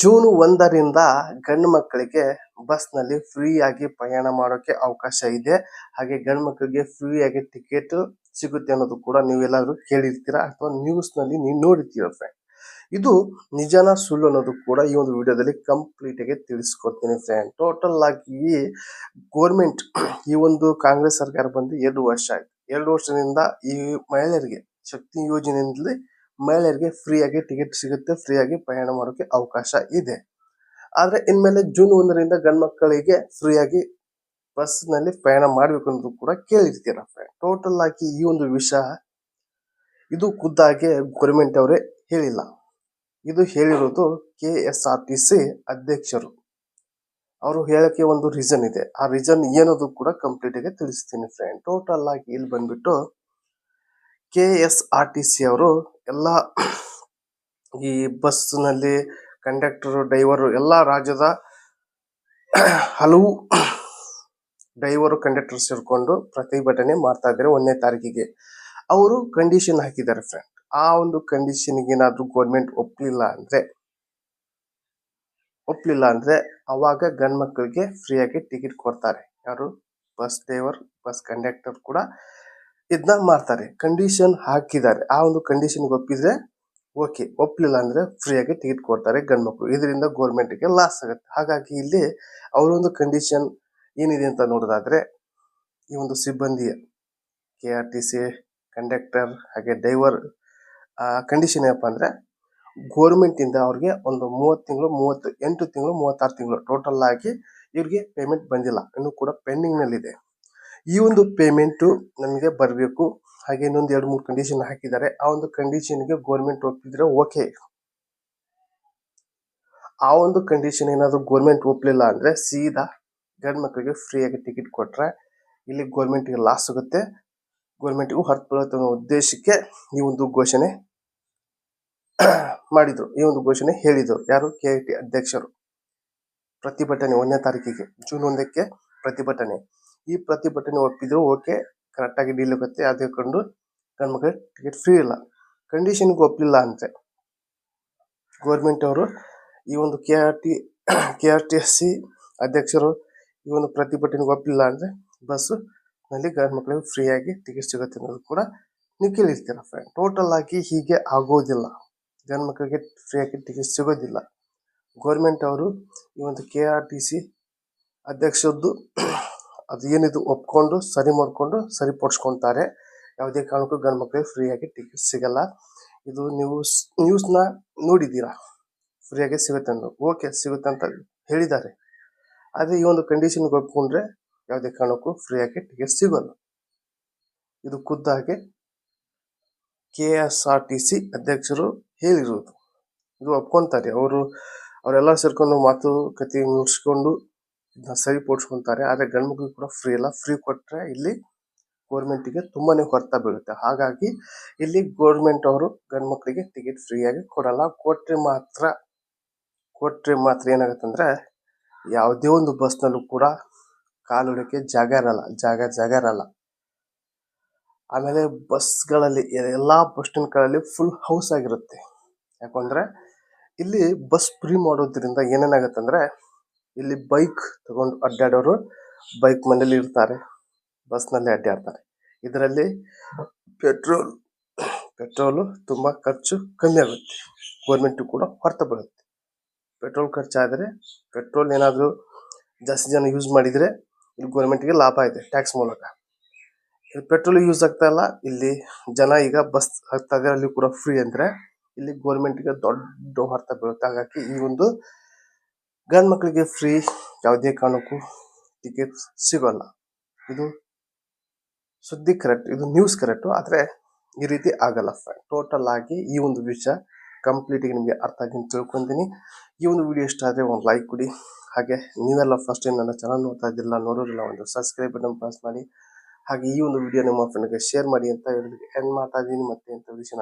June 1ರಿಂದ ಗಂಡು ಮಕ್ಕಳಿಗೆ ಬಸ್ನಲ್ಲಿ ಫ್ರೀಯಾಗಿ ಪ್ರಯಾಣ ಮಾಡೋಕ್ಕೆ ಅವಕಾಶ ಇದೆ. ಹಾಗೆ ಗಂಡು ಮಕ್ಕಳಿಗೆ ಫ್ರೀಯಾಗಿ ಟಿಕೆಟ್ ಸಿಗುತ್ತೆ ಅನ್ನೋದು ಕೂಡ ನೀವೆಲ್ಲಾದ್ರೂ ಕೇಳಿರ್ತೀರಾ ಅಥವಾ ನ್ಯೂಸ್ನಲ್ಲಿ ನೀವು ನೋಡಿರ್ತೀರ ಫ್ರೆಂಡ್. ಇದು ನಿಜಾನ ಸುಳ್ಳು ಅನ್ನೋದು ಕೂಡ ಈ ಒಂದು ವಿಡಿಯೋದಲ್ಲಿ ಕಂಪ್ಲೀಟ್ ಆಗಿ ತಿಳಿಸ್ಕೊಡ್ತೀನಿ ಫ್ರೆಂಡ್. ಟೋಟಲ್ ಆಗಿ ಗೋರ್ಮೆಂಟ್ ಈ ಒಂದು ಕಾಂಗ್ರೆಸ್ ಸರ್ಕಾರ ಬಂದು 2 ವರ್ಷ ಆಯ್ತು. 2 ವರ್ಷದಿಂದ ಈ ಮಹಿಳೆಯರಿಗೆ ಶಕ್ತಿ ಯೋಜನೆಯಲ್ಲಿ ಮಹಿಳೆಯರಿಗೆ ಫ್ರೀಯಾಗಿ ಟಿಕೆಟ್ ಸಿಗುತ್ತೆ, ಫ್ರೀಯಾಗಿ ಪ್ರಯಾಣ ಮಾಡೋಕ್ಕೆ ಅವಕಾಶ ಇದೆ. ಆದ್ರೆ ಇನ್ಮೇಲೆ ಜೂನ್ 1ರಿಂದ ಗಂಡು ಮಕ್ಕಳಿಗೆ ಫ್ರೀಯಾಗಿ ಬಸ್ನಲ್ಲಿ ಪ್ರಯಾಣ ಮಾಡಬೇಕು ಅನ್ನೋದು ಕೂಡ ಕೇಳಿರ್ತೀರ ಫ್ರೆಂಡ್. ಟೋಟಲ್ ಆಗಿ ಈ ಒಂದು ವಿಷಯ ಇದು ಖುದ್ದಾಗಿ ಗೌರ್ಮೆಂಟ್ ಅವರೇ ಹೇಳಿಲ್ಲ. ಇದು ಹೇಳಿರೋದು KSRTC ಅಧ್ಯಕ್ಷರು. ಅವರು ಹೇಳಕ್ಕೆ ಒಂದು ರೀಸನ್ ಇದೆ. ಆ ರೀಸನ್ ಏನದು ಕೂಡ ಕಂಪ್ಲೀಟ್ ಆಗಿ ತಿಳಿಸ್ತೀನಿ ಫ್ರೆಂಡ್. ಟೋಟಲ್ ಆಗಿ ಇಲ್ಲಿ ಬಂದ್ಬಿಟ್ಟು KSRTC ಅವರು ಎಲ್ಲ ಈ ಬಸ್ನಲ್ಲಿ ಕಂಡಕ್ಟರ್, ಡ್ರೈವರು ಎಲ್ಲ ರಾಜ್ಯದ ಹಲವು ಡ್ರೈವರು, ಕಂಡಕ್ಟರ್ ಸೇರ್ಕೊಂಡು ಪ್ರತಿಭಟನೆ ಮಾಡ್ತಾ ಇದ್ದಾರೆ 1ನೇ ತಾರೀಕಿಗೆ. ಅವರು ಕಂಡೀಷನ್ ಹಾಕಿದ್ದಾರೆ ಫ್ರೆಂಡ್. ಆ ಒಂದು ಕಂಡೀಷನ್ಗೆ ಏನಾದರೂ ಗೌರ್ಮೆಂಟ್ ಒಪ್ಪಲಿಲ್ಲ ಅಂದ್ರೆ ಅವಾಗ ಗಂಡು ಮಕ್ಕಳಿಗೆ ಫ್ರೀಯಾಗಿ ಟಿಕೆಟ್ ಕೊಡ್ತಾರೆ. ಯಾರು? ಬಸ್ ಡ್ರೈವರ್, ಬಸ್ ಕಂಡಕ್ಟರ್ ಕೂಡ ಇದನ್ನ ಮಾಡ್ತಾರೆ. ಕಂಡೀಷನ್ ಹಾಕಿದ್ದಾರೆ. ಆ ಒಂದು ಕಂಡೀಷನ್ಗೆ ಒಪ್ಪಿದ್ರೆ ಓಕೆ, ಒಪ್ಪಲಿಲ್ಲ ಅಂದ್ರೆ ಫ್ರೀಯಾಗಿ ಟಿಕೆಟ್ ಕೊಡ್ತಾರೆ ಗಂಡು ಮಕ್ಕಳು. ಇದರಿಂದ ಗೌರ್ಮೆಂಟ್ಗೆ ಲಾಸ್ ಆಗುತ್ತೆ. ಹಾಗಾಗಿ ಇಲ್ಲಿ ಅವರೊಂದು ಕಂಡೀಷನ್ ಏನಿದೆ ಅಂತ ನೋಡೋದಾದ್ರೆ, ಈ ಒಂದು ಸಿಬ್ಬಂದಿ KRTC ಕಂಡಕ್ಟರ್ ಹಾಗೆ ಡ್ರೈವರ್ ಕಂಡೀಷನ್ ಏನಪ್ಪ ಅಂದ್ರೆ, ಗೌರ್ಮೆಂಟ್ ಇಂದ ಅವ್ರಿಗೆ ಒಂದು 30 ತಿಂಗಳು, 38 ತಿಂಗಳು, 36 ತಿಂಗಳು ಟೋಟಲ್ ಆಗಿ ಇವ್ರಿಗೆ ಪೇಮೆಂಟ್ ಬಂದಿಲ್ಲ, ಇನ್ನು ಕೂಡ ಪೆಂಡಿಂಗ್ ನಲ್ಲಿದೆ. ಈ ಒಂದು ಪೇಮೆಂಟು ನಮಗೆ ಬರಬೇಕು. ಹಾಗೆ ಇನ್ನೊಂದು 2-3 ಕಂಡೀಷನ್ ಹಾಕಿದ್ದಾರೆ. ಆ ಒಂದು ಕಂಡೀಷನ್ಗೆ ಗೌರ್ಮೆಂಟ್ ಒಪ್ಪಿದ್ರೆ ಓಕೆ. ಆ ಒಂದು ಕಂಡೀಷನ್ ಏನಾದರೂ ಗೌರ್ಮೆಂಟ್ ಒಪ್ಪಲಿಲ್ಲ ಅಂದ್ರೆ ಸೀದಾ ಗಂಡು ಮಕ್ಕಳಿಗೆ ಫ್ರೀಯಾಗಿ ಟಿಕೆಟ್ ಕೊಟ್ರೆ ಇಲ್ಲಿ ಗೌರ್ಮೆಂಟ್ಗೆ ಲಾಸ್ ಆಗುತ್ತೆ, ಗೌರ್ಮೆಂಟ್ಗೂ ಹೊರತು ಬೀಳುತ್ತೆ ಅನ್ನೋ ಉದ್ದೇಶಕ್ಕೆ ಈ ಒಂದು ಘೋಷಣೆ ಮಾಡಿದ್ರು. ಈ ಒಂದು ಘೋಷಣೆ ಹೇಳಿದ್ರು ಯಾರು? KIT ಅಧ್ಯಕ್ಷರು. ಪ್ರತಿಭಟನೆ 1ನೇ ತಾರೀಕಿಗೆ ಜೂನ್ 1ಕ್ಕೆ ಪ್ರತಿಭಟನೆ. ಈ ಪ್ರತಿಭಟನೆ ಒಪ್ಪಿದ್ರು ಓಕೆ, ಕರೆಕ್ಟಾಗಿ ಡೀಲ್ ಆಗುತ್ತೆ. ಅದೇ ಕೊಂಡು ಗಂಡು ಮಕ್ಕಳಿಗೆ ಟಿಕೆಟ್ ಫ್ರೀ ಇಲ್ಲ. ಕಂಡೀಷನ್ಗೆ ಒಪ್ಪಲಿಲ್ಲ ಅಂದ್ರೆ ಗೌರ್ಮೆಂಟ್ ಅವರು ಈ ಒಂದು KRTC ಅಧ್ಯಕ್ಷರು ಈ ಒಂದು ಪ್ರತಿಭಟನೆಗೆ ಒಪ್ಪಲಿಲ್ಲ ಅಂದ್ರೆ ಬಸ್ನಲ್ಲಿ ಗಂಡು ಮಕ್ಕಳಿಗೆ ಫ್ರೀಯಾಗಿ ಟಿಕೆಟ್ ಸಿಗುತ್ತೆ ಅನ್ನೋದು ಕೂಡ ನೀವು ಕೇಳಿರ್ತೀರ ಫ್ರೆಂಡ್. ಟೋಟಲ್ ಆಗಿ ಹೀಗೆ ಆಗೋದಿಲ್ಲ. ಗಂಡು ಮಕ್ಕಳಿಗೆ ಫ್ರೀಯಾಗಿ ಟಿಕೆಟ್ ಸಿಗೋದಿಲ್ಲ. ಗೌರ್ಮೆಂಟ್ ಅವರು ಈ ಒಂದು KRTC ಅಧ್ಯಕ್ಷದ್ದು ಅದು ಏನಿದು ಒಪ್ಕೊಂಡು ಸರಿಪಡಿಸ್ಕೊತಾರೆ. ಯಾವುದೇ ಕಾರಣಕ್ಕೂ ಗಂಡು ಮಕ್ಕಳಿಗೆ ಫ್ರೀಯಾಗಿ ಟಿಕೆಟ್ ಸಿಗಲ್ಲ. ಇದು ನೀವು ನ್ಯೂಸ್ನ ನೋಡಿದ್ದೀರಾ, ಫ್ರೀಯಾಗಿ ಸಿಗುತ್ತೆ ಅನ್ನೋ. ಓಕೆ, ಸಿಗುತ್ತೆ ಅಂತ ಹೇಳಿದ್ದಾರೆ. ಆದರೆ ಈ ಒಂದು ಕಂಡೀಷನ್ಗೆ ಒಪ್ಕೊಂಡ್ರೆ ಯಾವುದೇ ಕಾರಣಕ್ಕೂ ಫ್ರೀಯಾಗಿ ಟಿಕೆಟ್ ಸಿಗೋಲ್ಲ. ಇದು ಖುದ್ದಾಗಿ KSRTC ಅಧ್ಯಕ್ಷರು ಹೇಳಿರೋದು. ಇದು ಒಪ್ಕೊಂತಾರೆ. ಅವರೆಲ್ಲ ಸೇರ್ಕೊಂಡು ಮಾತುಕತೆ ಮುಗಿಸ್ಕೊಂಡು ಇದನ್ನ ಸರಿಪಡಿಸ್ಕೊತಾರೆ. ಆದರೆ ಗಂಡು ಮಕ್ಕಳಿಗೆ ಕೂಡ ಫ್ರೀ ಇಲ್ಲ. ಫ್ರೀ ಕೊಟ್ಟರೆ ಇಲ್ಲಿ ಗೌರ್ಮೆಂಟಿಗೆ ತುಂಬಾನೇ ಹೊಡೆತ ಬೀಳುತ್ತೆ. ಹಾಗಾಗಿ ಇಲ್ಲಿ ಗೌರ್ಮೆಂಟ್ ಅವರು ಗಂಡು ಮಕ್ಕಳಿಗೆ ಟಿಕೆಟ್ ಫ್ರೀಯಾಗಿ ಕೊಡಲ್ಲ. ಕೊಟ್ಟರೆ ಮಾತ್ರ ಏನಾಗುತ್ತೆ ಅಂದ್ರೆ, ಯಾವುದೇ ಒಂದು ಬಸ್ನಲ್ಲೂ ಕೂಡ ಕಾಲಿಡೋಕ್ಕೆ ಜಾಗ ಇರಲ್ಲ. ಆಮೇಲೆ ಬಸ್ಗಳಲ್ಲಿ ಎಲ್ಲ ಬಸ್ ಸ್ಟ್ಯಾಂಡ್ಗಳಲ್ಲಿ ಫುಲ್ ಹೌಸ್ ಆಗಿರುತ್ತೆ. ಯಾಕಂದ್ರೆ ಇಲ್ಲಿ ಬಸ್ ಫ್ರೀ ಮಾಡೋದ್ರಿಂದ ಏನೇನಾಗುತ್ತೆ ಅಂದ್ರೆ, ಇಲ್ಲಿ ಬೈಕ್ ತಗೊಂಡು ಅಡ್ಡಾಡೋರು ಬೈಕ್ ಮನೇಲಿ ಇರ್ತಾರೆ, ಬಸ್ನಲ್ಲಿ ಅಡ್ಡಾಡ್ತಾರೆ. ಇದರಲ್ಲಿ ಪೆಟ್ರೋಲು ತುಂಬ ಖರ್ಚು ಕಮ್ಮಿ ಆಗುತ್ತೆ. ಗೌರ್ಮೆಂಟು ಕೂಡ ಹೊರತು ಬೀಳುತ್ತೆ. ಪೆಟ್ರೋಲ್ ಖರ್ಚಾದರೆ, ಪೆಟ್ರೋಲ್ ಏನಾದರೂ ಜಾಸ್ತಿ ಜನ ಯೂಸ್ ಮಾಡಿದರೆ ಇಲ್ಲಿ ಗೌರ್ಮೆಂಟ್ಗೆ ಲಾಭ ಇದೆ ಟ್ಯಾಕ್ಸ್ ಮೂಲಕ. ಪೆಟ್ರೋಲ್ ಯೂಸ್ ಆಗ್ತಾ ಇಲ್ಲ, ಇಲ್ಲಿ ಜನ ಈಗ ಬಸ್ ಆಗ್ತಾ ಇದೆ, ಅಲ್ಲಿ ಕೂಡ ಫ್ರೀ ಅಂದರೆ ಇಲ್ಲಿ ಗೌರ್ಮೆಂಟ್ಗೆ ದೊಡ್ಡ ಹೊರತ ಬೀಳುತ್ತೆ. ಹಾಗಾಗಿ ಈ ಒಂದು ಗಂಡು ಮಕ್ಕಳಿಗೆ ಫ್ರೀ ಯಾವುದೇ ಕಾರಣಕ್ಕೂ ಟಿಕೆಟ್ ಸಿಗೋಲ್ಲ. ಇದು ಸುದ್ದಿ ಕರೆಕ್ಟ್, ಇದು ನ್ಯೂಸ್ ಕರೆಕ್ಟು, ಆದರೆ ಈ ರೀತಿ ಆಗಲ್ಲ ಫ್ರೆಂಡ್. ಟೋಟಲ್ ಆಗಿ ಈ ಒಂದು ವಿಷಯ ಕಂಪ್ಲೀಟಾಗಿ ನಿಮಗೆ ಅರ್ಥ ಆಗಿ ತಿಳ್ಕೊತೀನಿ. ಈ ಒಂದು ವಿಡಿಯೋ ಇಷ್ಟ ಆದರೆ ಒಂದು ಲೈಕ್ ಕೊಡಿ. ಹಾಗೆ ನೀವೆಲ್ಲ ಫಸ್ಟ್ ಟೈಮ್ ನನ್ನ ಚಾನಲ್ ನೋಡೋದಿಲ್ಲ, ಒಂದು ಸಬ್ಸ್ಕ್ರೈಬ್ ಬಟನ್ ಪ್ರೆಸ್ ಮಾಡಿ. ಹಾಗೆ ಈ ಒಂದು ವಿಡಿಯೋ ನಿಮ್ಮ ಫ್ರೆಂಡ್ಗೆ ಶೇರ್ ಮಾಡಿ ಅಂತ ಹೇಳಿ ಎಂಡ್ ಮಾಡ್ತಾ ಇದ್ದೀನಿ. ಮತ್ತೆ ಇಂಥ ವಿಷಯ